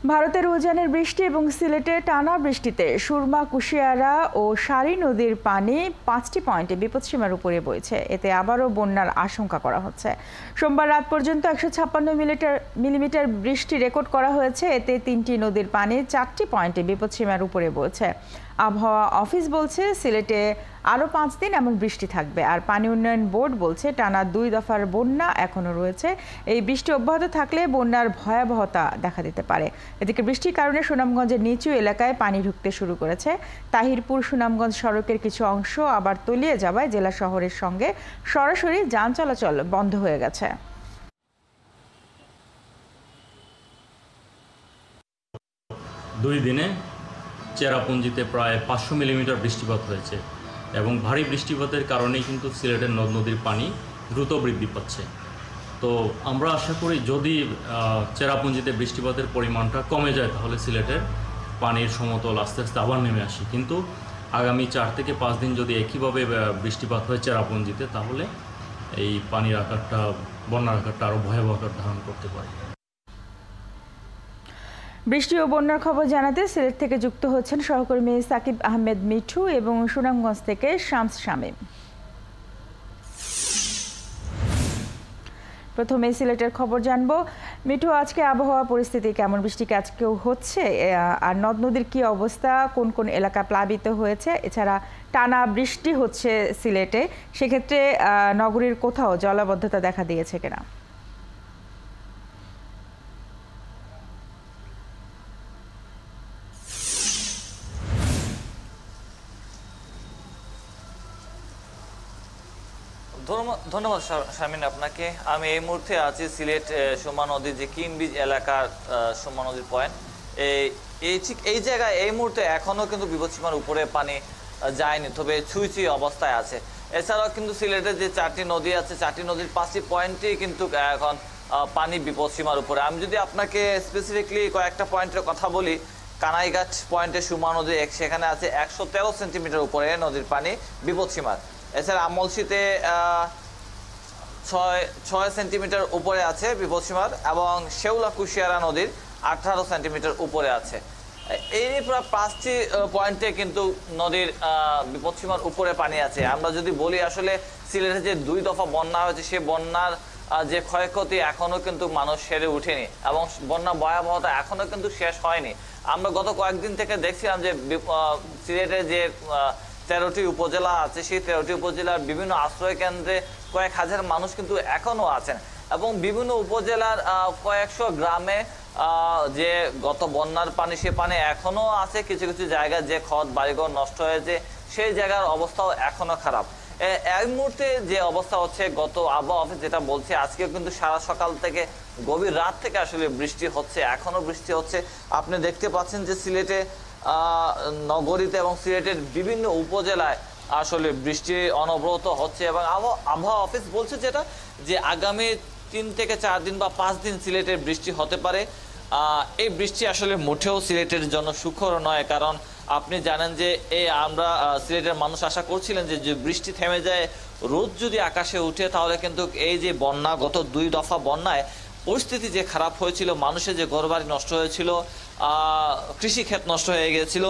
ভারতের উজানের বৃষ্টি এবং সিলেটে টানা বৃষ্টিতে সুরমা, কুশিয়ারা ও সারি নদীর পানি ৫টি পয়েন্টে বিপদসীমার উপরে বইছে। এতে আবারও বন্যার আশঙ্কা করা হচ্ছে। সোমবার রাত পর্যন্ত ১৫৬ মিলিমিটার বৃষ্টি রেকর্ড করা হয়েছে। এতে ৩টি নদীর পানি ৪টি পয়েন্টে বিপদসীমার উপরে বইছে। আবহাওয়া অফিস বলছে সিলেটে আরও ৫ দিন এমন বৃষ্টি থাকবে। আর পানি উন্নয়ন বোর্ড বলছে টানা ২ দফার বন্যা এখনও রয়েছে। এই বৃষ্টি অব্যাহত থাকলে বন্যার ভয়াবহতা দেখা দিতে পারে। এদিকে বৃষ্টির কারণে সুনামগঞ্জের নিচু এলাকায় পানি ঢুকতে শুরু করেছে। তাহিরপুর সুনামগঞ্জ সড়কের কিছু অংশ আবার তলিয়ে যাওয়ায় জেলা শহরের সঙ্গে সরাসরি যান চলাচল বন্ধ হয়ে গেছে। দুই দিনে চেরাপুঞ্জিতে প্রায় ৫০০ মিলিমিটার বৃষ্টিপাত হয়েছে এবং ভারী বৃষ্টিপাতের কারণেই কিন্তু সিলেটের নদ নদীর পানি দ্রুত বৃদ্ধি পাচ্ছে। তো আমরা আশা করি যদি চেরাপুঞ্জিতে বৃষ্টিপাতের পরিমাণটা কমে যায় তাহলে সিলেটের পানির সমতল আস্তে আস্তে আবার নেমে আসে। কিন্তু আগামী ৪ থেকে ৫ দিন যদি একইভাবে বৃষ্টিপাত হয় চেরাপুঞ্জিতে তাহলে এই পানির আকারটা, বন্যার আকারটা আরও ভয়াবহ আকার ধারণ করতে পারে। বৃষ্টি ও বন্যার খবর জানাতে সিলেট থেকে যুক্ত হচ্ছেন সহকর্মী সাকিব আহমেদ মিঠু এবং সুনামগঞ্জ থেকে শামস শামীম। প্রথমে সিলেটের খবর জানবো। মিঠু, আজকে আবহাওয়া পরিস্থিতি কেমন? বৃষ্টি কি আজকেও হচ্ছে? আর নদ নদীর কি অবস্থা? কোন কোন এলাকা প্লাবিত হয়েছে? এছাড়া টানা বৃষ্টি হচ্ছে সিলেটে, সেক্ষেত্রে নগরীর কোথাও জলাবদ্ধতা দেখা দিয়েছে কিনা? ধন্যবাদ শারমিন আপনাকে। আমি এই মুহূর্তে আছি সিলেট সুরমা নদীর যে কিমবিজ এলাকার সুরমা নদীর পয়েন্ট। ঠিক এই জায়গায় এই মুহূর্তে এখনও কিন্তু বিপদসীমার উপরে পানি যায়নি, তবে ছুঁই অবস্থায় আছে। এছাড়াও কিন্তু সিলেটের যে ৪টি নদী আছে, ৪টি নদীর ৫টি পয়েন্টেই কিন্তু এখন পানি বিপদসীমার উপরে। আমি যদি আপনাকে স্পেসিফিকলি কয়েকটা পয়েন্টের কথা বলি, কানাইঘাট পয়েন্টে সুরমা নদী সেখানে আছে ১১৩ সেন্টিমিটার উপরে নদীর পানি বিপদসীমার। এছাড়া আমলসিতে ৬ সেন্টিমিটার উপরে আছে বিপদসীমার এবং শেওলা কুশিয়ারা নদীর ১৮ সেন্টিমিটার উপরে আছে। এই প্রায় ৫টি পয়েন্টে কিন্তু নদীর বিপদসীমার উপরে পানি আছে। আমরা যদি বলি আসলে সিলেটে যে ২ দফা বন্যা হয়েছে, সে বন্যার যে ক্ষয়ক্ষতি এখনো কিন্তু মানুষ সেরে উঠেনি এবং বন্যা ভয়াবহতা এখনো কিন্তু শেষ হয়নি। আমরা গত কয়েকদিন থেকে দেখছিলাম যে সিলেটের যে ১৩টি উপজেলা আছে, সেই ১৩টি উপজেলার বিভিন্ন আশ্রয় কেন্দ্রে কয়েক হাজার মানুষ কিন্তু এখনো আছেন এবং বিভিন্ন উপজেলার কয়েকশো গ্রামে যে গত বন্যার পানি, সে পানি এখনো আছে। কিছু কিছু জায়গায় যে খত বাড়িঘর নষ্ট হয়েছে সেই জায়গার অবস্থাও এখনো খারাপ। এই মুহূর্তে যে অবস্থা হচ্ছে, গত আবহাওয়া অফিস যেটা বলছে, আজকেও কিন্তু সারা সকাল থেকে গভীর রাত থেকে আসলে বৃষ্টি হচ্ছে, এখনো বৃষ্টি হচ্ছে। আপনি দেখতে পাচ্ছেন যে সিলেটে নগরীতে এবং সিলেটের বিভিন্ন উপজেলায় আসলে বৃষ্টি অনবরত হচ্ছে এবং আবহাওয়া অফিস বলছে যেটা যে আগামী ৩ থেকে ৪ দিন বা ৫ দিন সিলেটের বৃষ্টি হতে পারে। এই বৃষ্টি আসলে মোটেও সিলেটের জন্য সুখর নয়, কারণ আপনি জানেন যে আমরা সিলেটের মানুষ আশা করছিলেন যে বৃষ্টি থেমে যায়, রোদ যদি আকাশে উঠে, তাহলে কিন্তু এই যে বন্যা, গত ২ দফা বন্যায় পরিস্থিতি যে খারাপ হয়েছিল, মানুষের যে ঘরবাড়ি নষ্ট হয়েছিল, কৃষিক্ষেত নষ্ট হয়ে গিয়েছিল,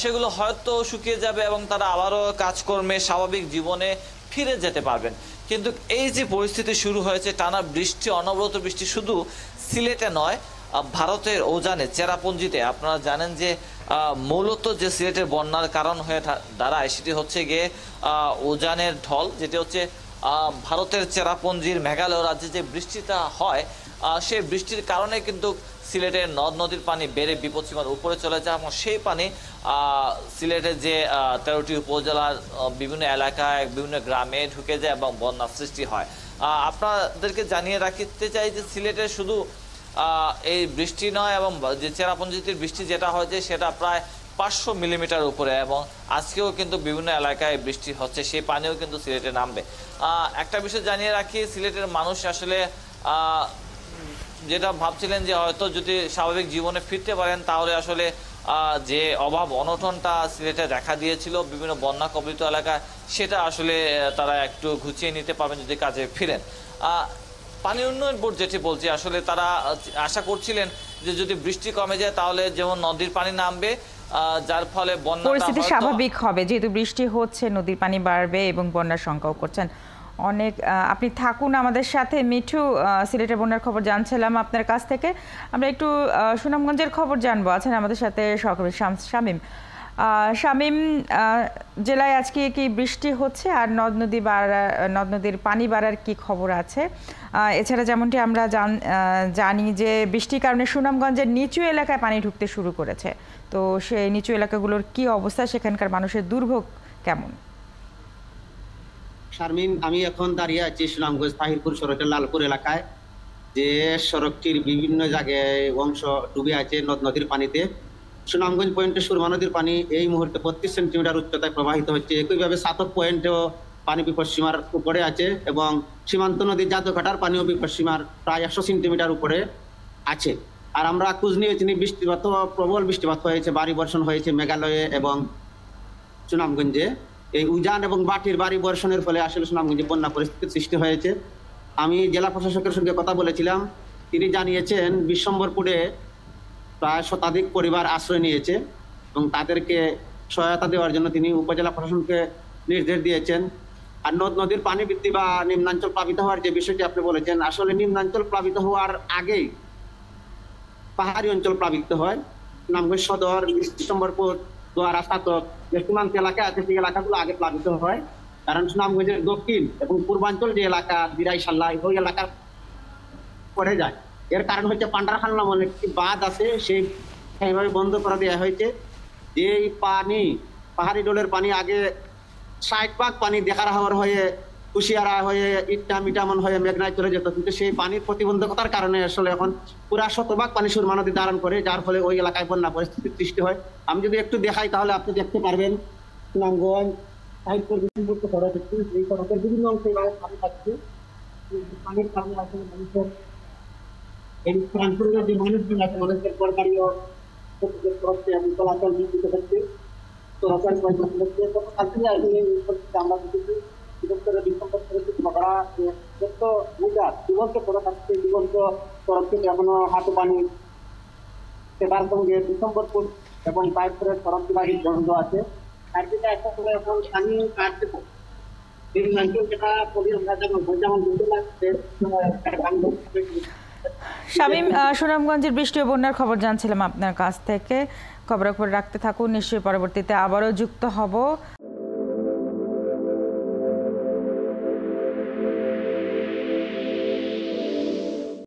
সেগুলো হয়তো শুকিয়ে যাবে এবং তারা আবারও কাজকর্মে স্বাভাবিক জীবনে ফিরে যেতে পারবেন। কিন্তু এই যে পরিস্থিতি শুরু হয়েছে, টানা বৃষ্টি, অনবরত বৃষ্টি শুধু সিলেটে নয়, ভারতের উজানে চেরাপুঞ্জিতে আপনারা জানেন যে মূলত যে সিলেটের বন্যার কারণ হয়ে দাঁড়ায় সেটি হচ্ছে গিয়ে উজানের ঢল, যেটি হচ্ছে ভারতের চেরাপুঞ্জির মেঘালয় রাজ্যে যে বৃষ্টিটা হয়, সেই বৃষ্টির কারণে কিন্তু সিলেটের নদ নদীর পানি বেড়ে বিপদসীমার উপরে চলে যায় এবং সেই পানি সিলেটের যে ১৩টি উপজেলার বিভিন্ন এলাকায়, বিভিন্ন গ্রামে ঢুকে যায় এবং বন্যার সৃষ্টি হয়। আপনাদেরকে জানিয়ে রাখতে চাই যে সিলেটের শুধু এই বৃষ্টি নয় এবং যে চেরাপুঞ্জিতে বৃষ্টি যেটা হয়েছে সেটা প্রায় ৫০০ মিলিমিটার উপরে এবং আজকেও কিন্তু বিভিন্ন এলাকায় বৃষ্টি হচ্ছে, সেই পানিও কিন্তু সিলেটে নামবে। একটা বিষয় জানিয়ে রাখি, সিলেটের মানুষ আসলে যেটা ভাবছিলেন যে হয়তো যদি স্বাভাবিক জীবনে ফিরতে পারেন তাহলে আসলে যে অভাব অনটনটা সিলেটে দেখা দিয়েছিল বিভিন্ন বন্যা কবলিত এলাকায়, সেটা আসলে তারা একটু ঘুচিয়ে নিতে পারবেন যদি কাজে ফিরেন। পানি উন্নয়ন বোর্ড যেটি বলছে, আসলে তারা আশা করছিলেন যে যদি বৃষ্টি কমে যায় তাহলে যেমন নদীর পানি নামবে, যার ফলে বন্যা পরিস্থিতি স্বাভাবিক হবে। যেহেতু বৃষ্টি হচ্ছে, নদীর পানি বাড়বে এবং বন্যার শঙ্কাও করছেন অনেক। আপনি থাকুন আমাদের সাথে। মিঠু, সিলেটের বন্যার খবর জানছিলাম আপনার কাছ থেকে। আমরা একটু সুনামগঞ্জের খবর জানবো। আছেন আমাদের সাথে সহকর্মী শামীম। শামীম, জেলায় আজকে কি বৃষ্টি হচ্ছে, আর নদ নদীর পানি বাড়ার কি খবর আছে? এছাড়া যেমনটি আমরা জানি যে বৃষ্টির কারণে সুনামগঞ্জের নিচু এলাকায় পানি ঢুকতে শুরু করেছে, তো সেই নিচু এলাকাগুলোর কি অবস্থা, সেখানকার মানুষের দুর্ভোগ কেমন? শারমিন, আমি এখন দাঁড়িয়ে আছি সুনামগঞ্জ তাহিরপুর সড়কের লালপুর এলাকায়, যে সড়কটির বিভিন্ন জায়গায় অংশ ডুবে আছে নদ নদীর পানিতে। সুনামগঞ্জ পয়েন্টে সুরমা নদীর পানি এই মুহূর্তে 32 সেন্টিমিটার উচ্চতায় প্রবাহিত হচ্ছে। একইভাবে সাতক পয়েন্টেও পানি বিপদসীমার উপরে আছে এবং সীমান্ত নদীর জাদুঘাটার পানিও বিপদসীমার প্রায় 100 সেন্টিমিটার উপরে আছে। আর আমরা খোঁজ নিয়েছি, বৃষ্টিপাত, প্রবল বৃষ্টিপাত হয়েছে, ভারী বর্ষণ হয়েছে মেঘালয়ে এবং সুনামগঞ্জে। এই উজান এবং বাটির ভারী বর্ষণের ফলে আসলে সুনামগঞ্জে বন্যা পরিস্থিতির সৃষ্টি হয়েছে। আমি জেলা প্রশাসকের সঙ্গে কথা বলেছিলাম, তিনি জানিয়েছেন বিশ্বম্বরপুরে প্রায় শতাধিক পরিবার আশ্রয় নিয়েছে এবং তাদেরকে সহায়তা দেওয়ার জন্য তিনি উপজেলা প্রশাসনকে নির্দেশ দিয়েছেন। আর নদ নদীর পানি বৃদ্ধি বা নিম্নাঞ্চল প্লাবিত হওয়ার যে বিষয়টি আপনি বলেছেন, আসলে নিম্নাঞ্চল প্লাবিত হওয়ার আগেই পাহাড়ি অঞ্চল প্লাবিত হয়। সুনামগঞ্জ সদর, বিশ্বম্বরপুর, দোয়ারা, সাতক যে সীমান্ত এলাকা আছে সেই এলাকাগুলো আগে প্লাবিত হয়, কারণ সুনামগঞ্জের দক্ষিণ এবং পূর্বাঞ্চল যে এলাকা দিরাই সাল্লা ওই এলাকার পড়ে যায়। এর কারণ হচ্ছে পান্ডারখান নামে একটি বাঁধ আছে, সেইভাবে বন্ধ করে দেওয়া হয়েছে। যে পানি, পাহাড়ি ডোলের পানি আগে 60 ভাগ পানি দেখার হাওয়ার হয়ে, কুশিয়ারা হয়ে, ইট্টা মিটামন হয়ে মেঘনায় চলে যেত, কিন্তু সেই পানির প্রতিবন্ধকতার কারণে আসলে এখন পুরা 100 ভাগ পানি সুরমা নদী ধারণ করে, যার ফলে ওই এলাকায় বন্যা পরিস্থিতির সৃষ্টি হয়। আমি যদি একটু দেখাই তাহলে আপনি দেখতে পারবেন সুনামগঞ্জ তাহিরপুর সড়ক, এই সড়কের বিভিন্ন অংশে পানি থাকছে। পানির কারণে আসলে মানুষের এই প্রান্তরের যে মানুষজন আছে, মানুষের সরকারিও এবং চলাচল নিয়ন্ত্রিত হচ্ছে। আমরা এখনো হাঁটু পানি, সেটার সঙ্গে বিশ্বম্বরপুর এবং তারপরের সড়ক বিভাগের বন্ধ আছে। আর যেটা একটা করে এখন স্থানীয় কার্যক্রম শামীম, সুনামগঞ্জের বৃষ্টি ও বন্যার খবর জানছিলাম আপনার কাছ থেকে। খবর রাখতে থাকুন, নিশ্চয়ই পরবর্তীতে আবারও যুক্ত হব।